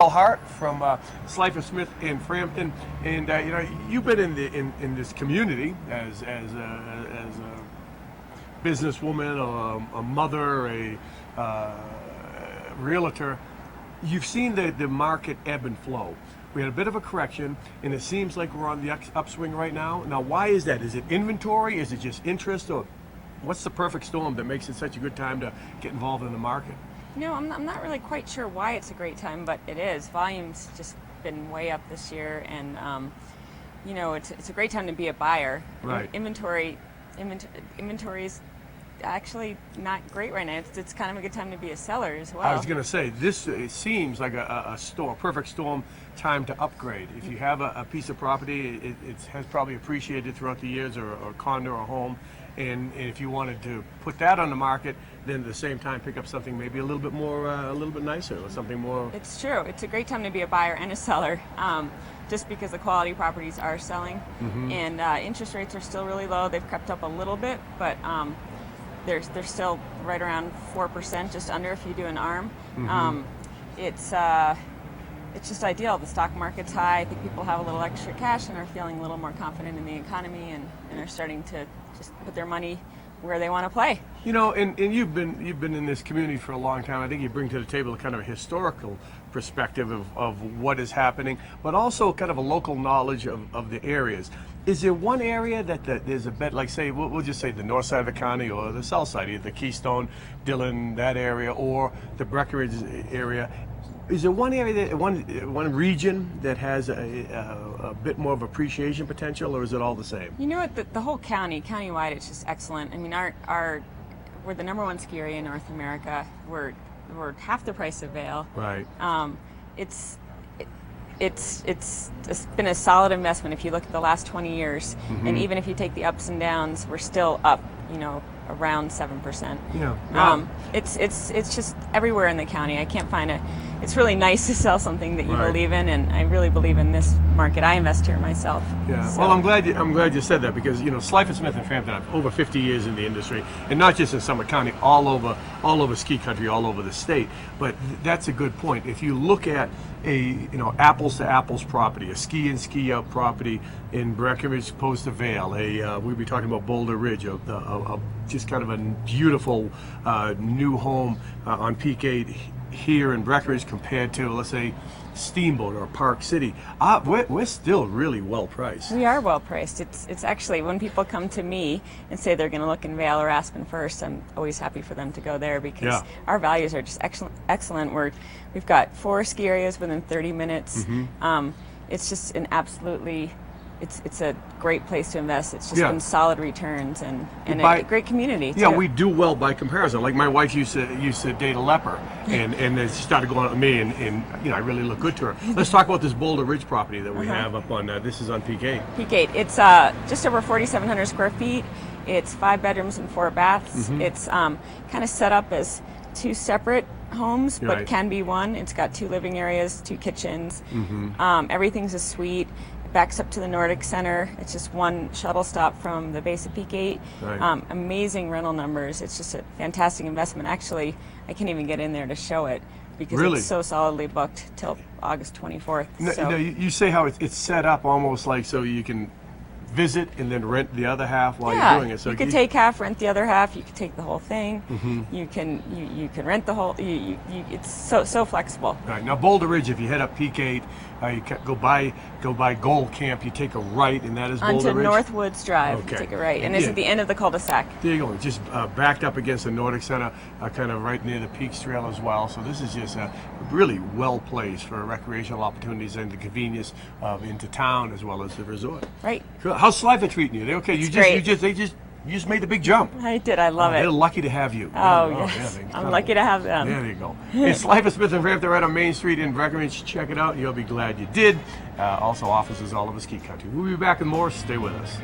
Hart from Slifer Smith in Frampton, and you've been in this community as a businesswoman, a mother, a realtor. You've seen the market ebb and flow. We had a bit of a correction, and it seems like we're on the upswing right now. Now, why is that? Is it inventory? Is it just interest? Or what's the perfect storm that makes it such a good time to get involved in the market? No, I'm not really quite sure why it's a great time, but it is. Volume's just been way up this year, and it's a great time to be a buyer. Right. Inventory is actually not great right now. It's kind of a good time to be a seller as well. I was going to say, it seems like a perfect storm time to upgrade. If you have a piece of property, it has probably appreciated throughout the years, or a condo or home, and if you wanted to put that on the market, then at the same time pick up something maybe a little bit more, a little bit nicer, or something more. It's true. It's a great time to be a buyer and a seller, just because the quality properties are selling, and interest rates are still really low. They've crept up a little bit, but they're still right around 4%, just under if you do an ARM. It's just ideal. The stock market's high. I think people have a little extra cash and are feeling a little more confident in the economy, and are starting to just put their money where they want to play. And you've been in this community for a long time. I think you bring to the table a kind of a historical perspective of what is happening, but also kind of a local knowledge of the areas. Is there one area that there's a bit, like, say, we'll just say the north side of the county or the south side, either the Keystone, Dillon, that area, or the Breckenridge area? Is there one area, one region that has a bit more of appreciation potential, or is it all the same? You know what? The whole countywide, it's just excellent. I mean, we're the #1 ski area in North America. We're half the price of Vail. Right. It's been a solid investment if you look at the last 20 years, and even if you take the ups and downs, we're still up. Around 7%. Yeah. Wow. It's just everywhere in the county. I can't find it's really nice to sell something that you believe in, and I really believe in this market. I invest here myself. Yeah. So. Well, I'm glad you said that, because Slifer Smith and Frampton have over 50 years in the industry, and not just in Summit County, all over ski country, all over the state. But that's a good point. If you look at a apples to apples property, a ski in ski out property in Breckenridge opposed to Vail, we'd be talking about Boulder Ridge, just kind of a beautiful new home on Peak 8 here in Breckenridge compared to, let's say, Steamboat or Park City. We're still really well priced. We are well priced. It's actually, when people come to me and say they're going to look in Vail or Aspen first, I'm always happy for them to go there, because our values are just excellent. We've got 4 ski areas within 30 minutes. It's just an absolutely. It's a great place to invest. It's just been solid returns and a great community too. Yeah, we do well by comparison. Like, my wife used to date a leper, and then she started going on me, and I really look good to her. Let's talk about this Boulder Ridge property that we have up on. This is on Peak 8. Peak 8. It's just over 4,700 square feet. It's 5 bedrooms and 4 baths. It's kind of set up as 2 separate homes, but can be one. It's got 2 living areas, 2 kitchens. Everything's a suite. Backs up to the Nordic Center. It's just 1 shuttle stop from the base of Peak 8. Amazing rental numbers. It's just a fantastic investment. Actually, I can't even get in there to show it, because it's so solidly booked till August 24th. No, you say how it's set up almost like so you can visit and then rent the other half while you're doing it. So you could take half, rent the other half. You could take the whole thing. You can rent the whole. It's so flexible. Right. Now, Boulder Ridge, if you head up Peak 8, you go by Gold Camp. You take a right, and that is Boulder Ridge. Onto Northwoods Drive. Okay. You take a right, and it's at the end of the cul-de-sac. There you go. Just backed up against the Nordic Center, kind of right near the Peaks Trail as well. So this is just really well placed for recreational opportunities and the convenience of into town as well as the resort. Right. How's Slifer treating you? They okay? You just made the big jump. I did. I love it. They're lucky to have you. Yes. I'm lucky to have them. There you go. It's Slifer Smith and Frampton right on Main Street in Breckenridge. Check it out. You'll be glad you did. Also offices all over ski country. We'll be back with more. Stay with us.